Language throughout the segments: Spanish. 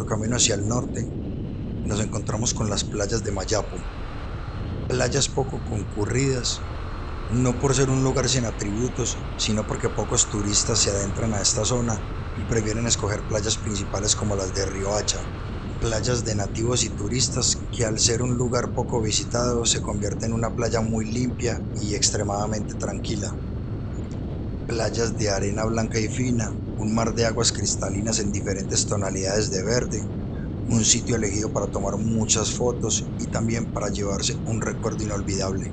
camino hacia el norte, nos encontramos con las playas de Mayapo, playas poco concurridas, no por ser un lugar sin atributos, sino porque pocos turistas se adentran a esta zona y prefieren escoger playas principales como las de Riohacha, playas de nativos y turistas que al ser un lugar poco visitado se convierte en una playa muy limpia y extremadamente tranquila. Playas de arena blanca y fina, un mar de aguas cristalinas en diferentes tonalidades de verde, un sitio elegido para tomar muchas fotos y también para llevarse un recuerdo inolvidable.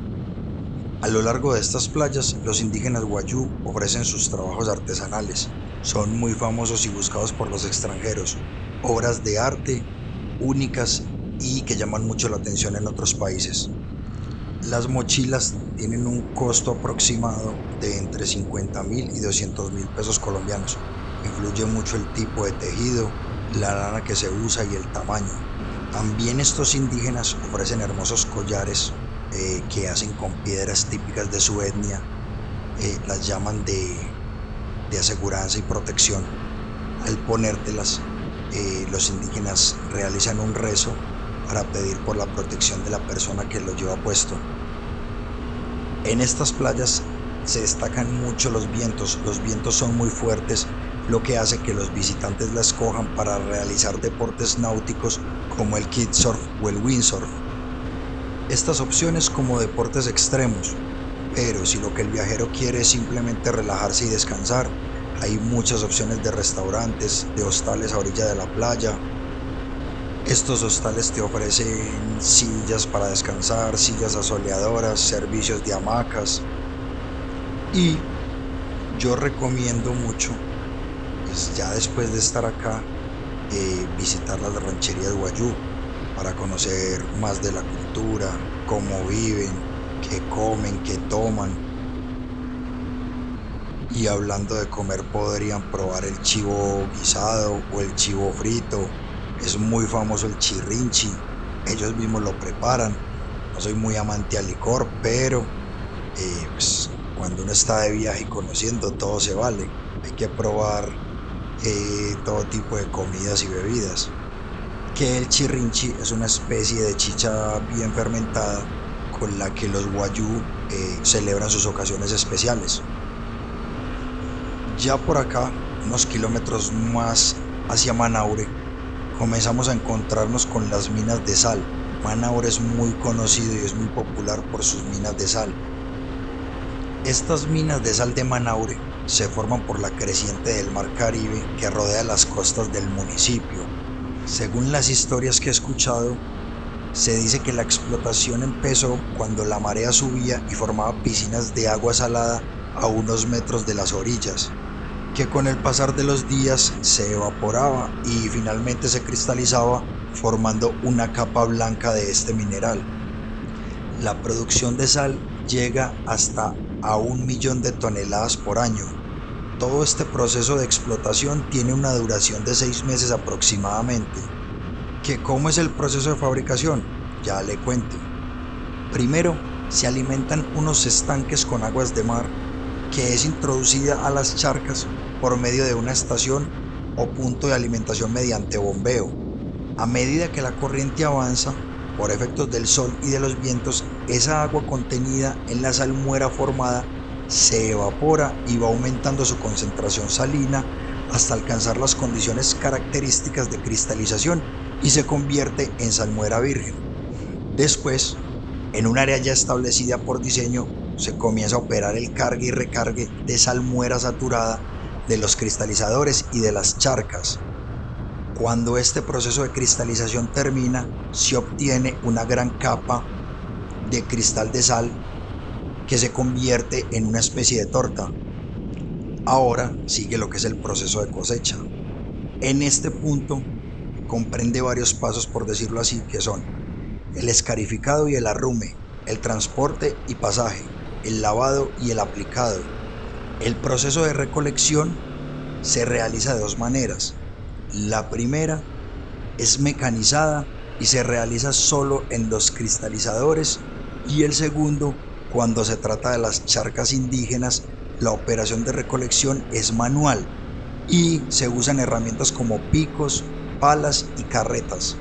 A lo largo de estas playas, los indígenas Wayuu ofrecen sus trabajos artesanales. Son muy famosos y buscados por los extranjeros, obras de arte únicas y que llaman mucho la atención en otros países. Las mochilas tienen un costo aproximado de entre 50.000 y 200.000 pesos colombianos. Influye mucho el tipo de tejido, la lana que se usa y el tamaño. También estos indígenas ofrecen hermosos collares que hacen con piedras típicas de su etnia. Las llaman de aseguranza y protección. Al ponértelas, los indígenas realizan un rezo para pedir por la protección de la persona que lo lleva puesto. En estas playas se destacan mucho los vientos son muy fuertes, lo que hace que los visitantes la escojan para realizar deportes náuticos como el kitesurf o el windsurf. Estas opciones como deportes extremos, pero si lo que el viajero quiere es simplemente relajarse y descansar, hay muchas opciones de restaurantes, de hostales a orilla de la playa. Estos hostales te ofrecen sillas para descansar, sillas asoleadoras, servicios de hamacas y yo recomiendo mucho, pues ya después de estar acá, visitar las rancherías Wayuu para conocer más de la cultura, cómo viven, qué comen, qué toman. Y hablando de comer, podrían probar el chivo guisado o el chivo frito. Es muy famoso el chirrinchi. Ellos mismos lo preparan. No soy muy amante al licor, pero pues, cuando uno está de viaje y conociendo, todo se vale. Hay que probar todo tipo de comidas y bebidas. Que el chirrinchi es una especie de chicha bien fermentada con la que los wayuu celebran sus ocasiones especiales. Ya por acá, unos kilómetros más hacia Manaure, comenzamos a encontrarnos con las minas de sal. Manaure es muy conocido y es muy popular por sus minas de sal. Estas minas de sal de Manaure se forman por la creciente del mar Caribe que rodea las costas del municipio. Según las historias que he escuchado, se dice que la explotación empezó cuando la marea subía y formaba piscinas de agua salada a unos metros de las orillas, que con el pasar de los días se evaporaba y finalmente se cristalizaba formando una capa blanca de este mineral. La producción de sal llega hasta a 1 millón de toneladas por año. Todo este proceso de explotación tiene una duración de 6 meses aproximadamente. ¿Que cómo es el proceso de fabricación? Ya le cuento. Primero, se alimentan unos estanques con aguas de mar que es introducida a las charcas por medio de una estación o punto de alimentación mediante bombeo. A medida que la corriente avanza, por efectos del sol y de los vientos, esa agua contenida en la salmuera formada se evapora y va aumentando su concentración salina hasta alcanzar las condiciones características de cristalización y se convierte en salmuera virgen. Después, en un área ya establecida por diseño, se comienza a operar el cargue y recargue de salmuera saturada de los cristalizadores y de las charcas. Cuando este proceso de cristalización termina, se obtiene una gran capa de cristal de sal que se convierte en una especie de torta. Ahora sigue lo que es el proceso de cosecha. En este punto comprende varios pasos, por decirlo así, que son el escarificado y el arrume, el transporte y pasaje, el lavado y el aplicado. El proceso de recolección se realiza de dos maneras. La primera es mecanizada y se realiza solo en los cristalizadores, y el segundo, cuando se trata de las charcas indígenas, la operación de recolección es manual y se usan herramientas como picos palas y carretas.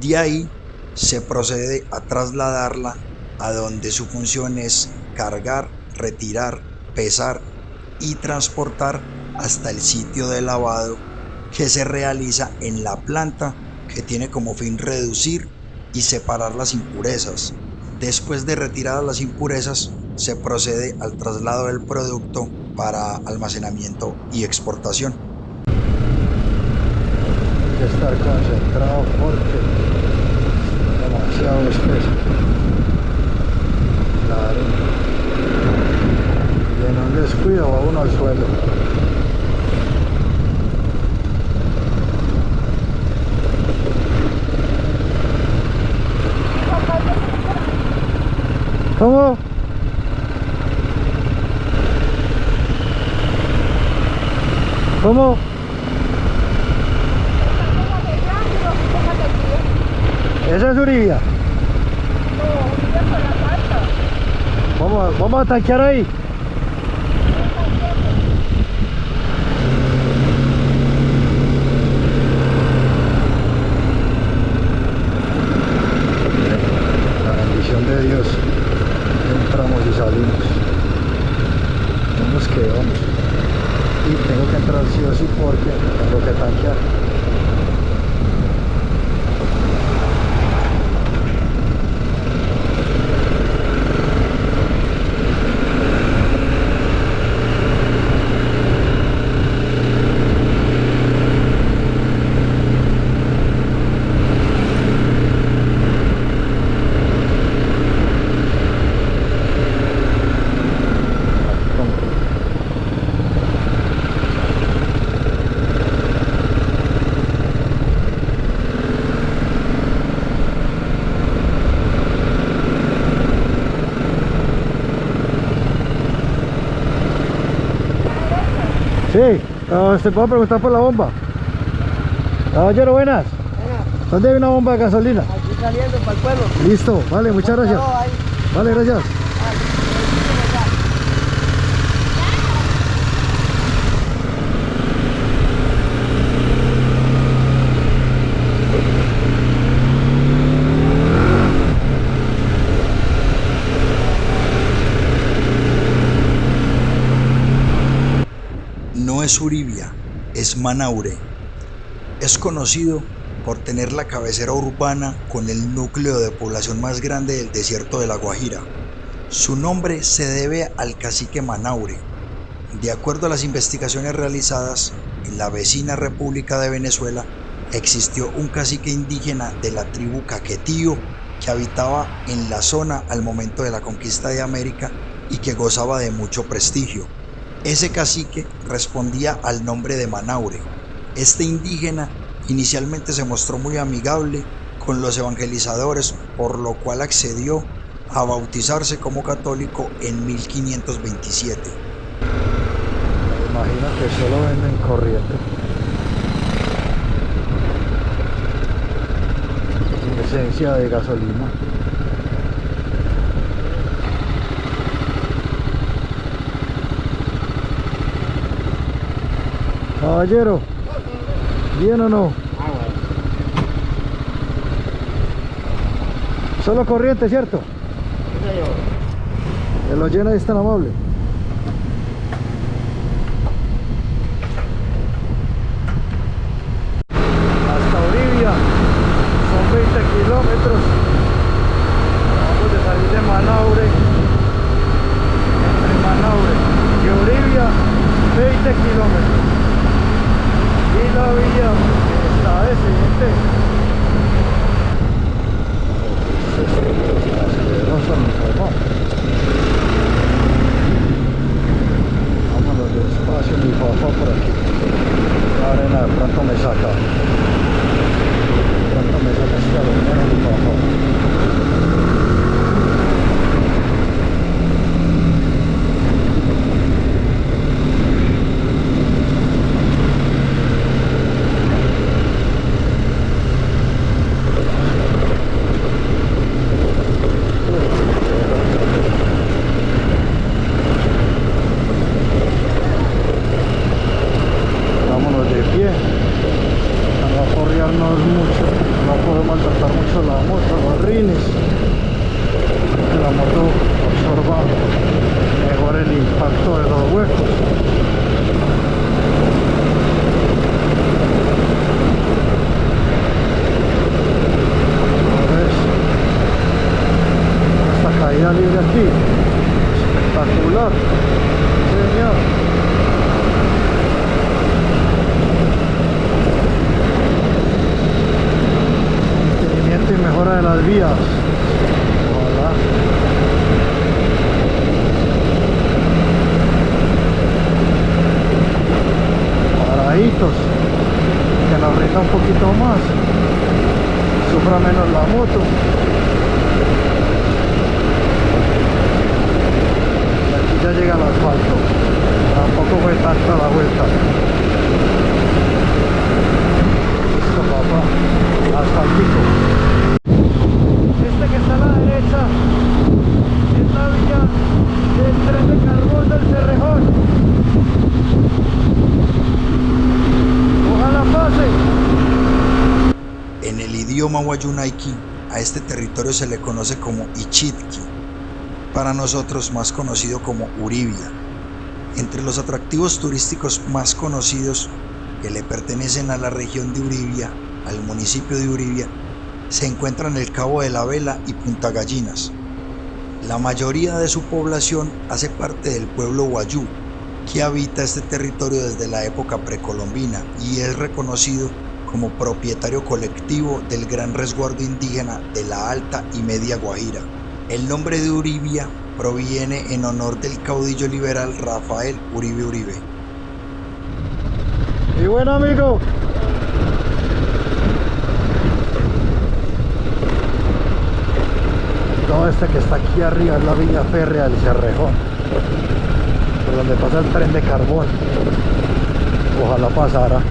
De ahí se procede a trasladarla a donde su función es cargar, retirar, pesar y transportar hasta el sitio de lavado que se realiza en la planta, que tiene como fin reducir y separar las impurezas. Después de retiradas las impurezas, se procede al traslado del producto para almacenamiento y exportación. Hay que estar concentrado porque es demasiado espeso. Claro. Y en un descuido va uno al suelo. ¿Cómo? ¿Cómo? ¿Esa es Uribia? Vamos a tanquear ahí. La bendición de Dios. Entramos y salimos. Vamos que vamos. Y tengo que entrar sí o sí porque tengo que tanquear. Sí, te puedo preguntar por la bomba. Caballero, buenas. ¿Dónde hay una bomba de gasolina? Aquí saliendo para el pueblo. Listo, vale, muchas gracias. Vale, gracias. No es Uribia, es Manaure. Es conocido por tener la cabecera urbana con el núcleo de población más grande del desierto de La Guajira. Su nombre se debe al cacique Manaure. De acuerdo a las investigaciones realizadas, en la vecina República de Venezuela existió un cacique indígena de la tribu Caquetío que habitaba en la zona al momento de la conquista de América y que gozaba de mucho prestigio. Ese cacique respondía al nombre de Manaure. Este indígena inicialmente se mostró muy amigable con los evangelizadores, por lo cual accedió a bautizarse como católico en 1527. Me imagino que solo venden corriente. Sin esencia de gasolina. Caballero, ¿bien o no? Solo corriente, ¿cierto? Que lo llena y es tan amable. Hasta Uribia son 20 kilómetros. Acabamos de salir de Manaure. Entre Manaure y Uribia, 20 kilómetros. Y la vía está decente. Vámonos despacio, mi papá, por aquí. La arena de pronto me saca. De pronto me saca esta arena, mi papá. soltar mucho la moto, los rines, que la moto absorba mejor el impacto de los huecos. Esta caída libre aquí, espectacular, señor. Mantenimiento y mejora de las vías. Ojalá. Paraditos, que nos rinda un poquito más, sufra menos la moto. Y aquí ya llega el asfalto, tampoco fue tanta la vuelta. Listo, papá, asfaltico. Este que está a la derecha es la vía del tren de carbón del Cerrejón. Ojalá pase. En el idioma Wayunaiki, a este territorio se le conoce como Ichitki, para nosotros más conocido como Uribia. Entre los atractivos turísticos más conocidos que le pertenecen a la región de Uribia, al municipio de Uribia, se encuentran el Cabo de la Vela y Punta Gallinas. La mayoría de su población hace parte del pueblo Wayuu, que habita este territorio desde la época precolombina y es reconocido como propietario colectivo del gran resguardo indígena de la Alta y Media Guajira. El nombre de Uribia proviene en honor del caudillo liberal Rafael Uribe Uribe. Y bueno, amigo, todo este que está aquí arriba es la vía férrea del Cerrejón, por donde pasa el tren de carbón. Ojalá pasara.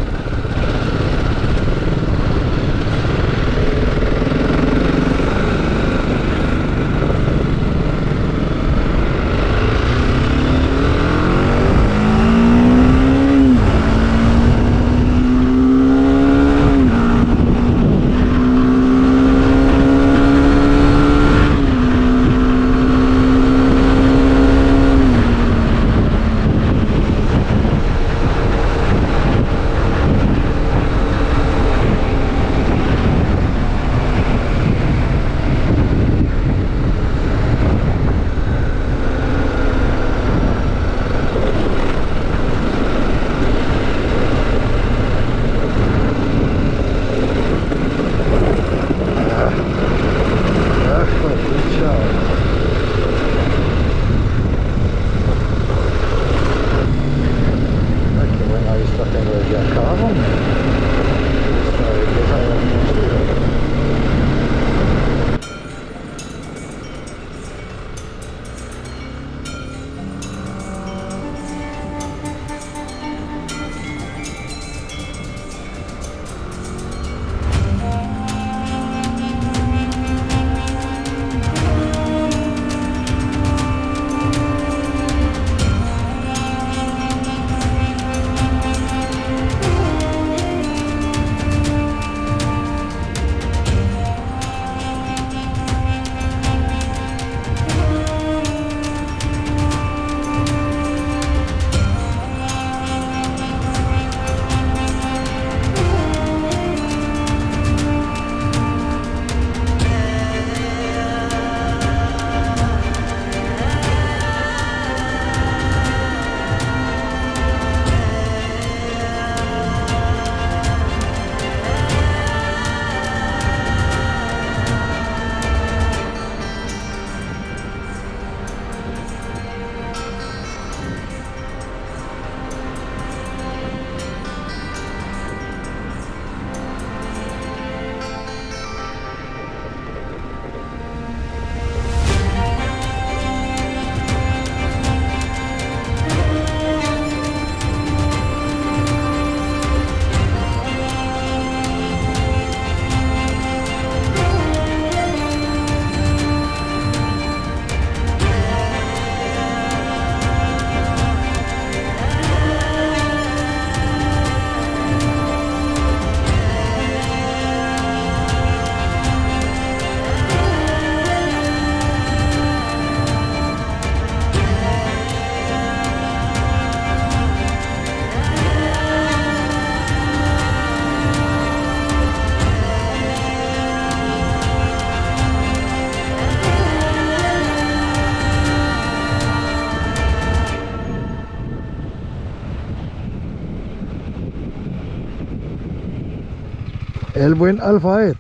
El buen Alfaed.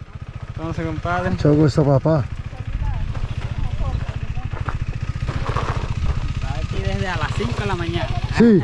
Entonces, compadre. Mucho gusto, papá. Está aquí desde a las 5 de la mañana. Sí.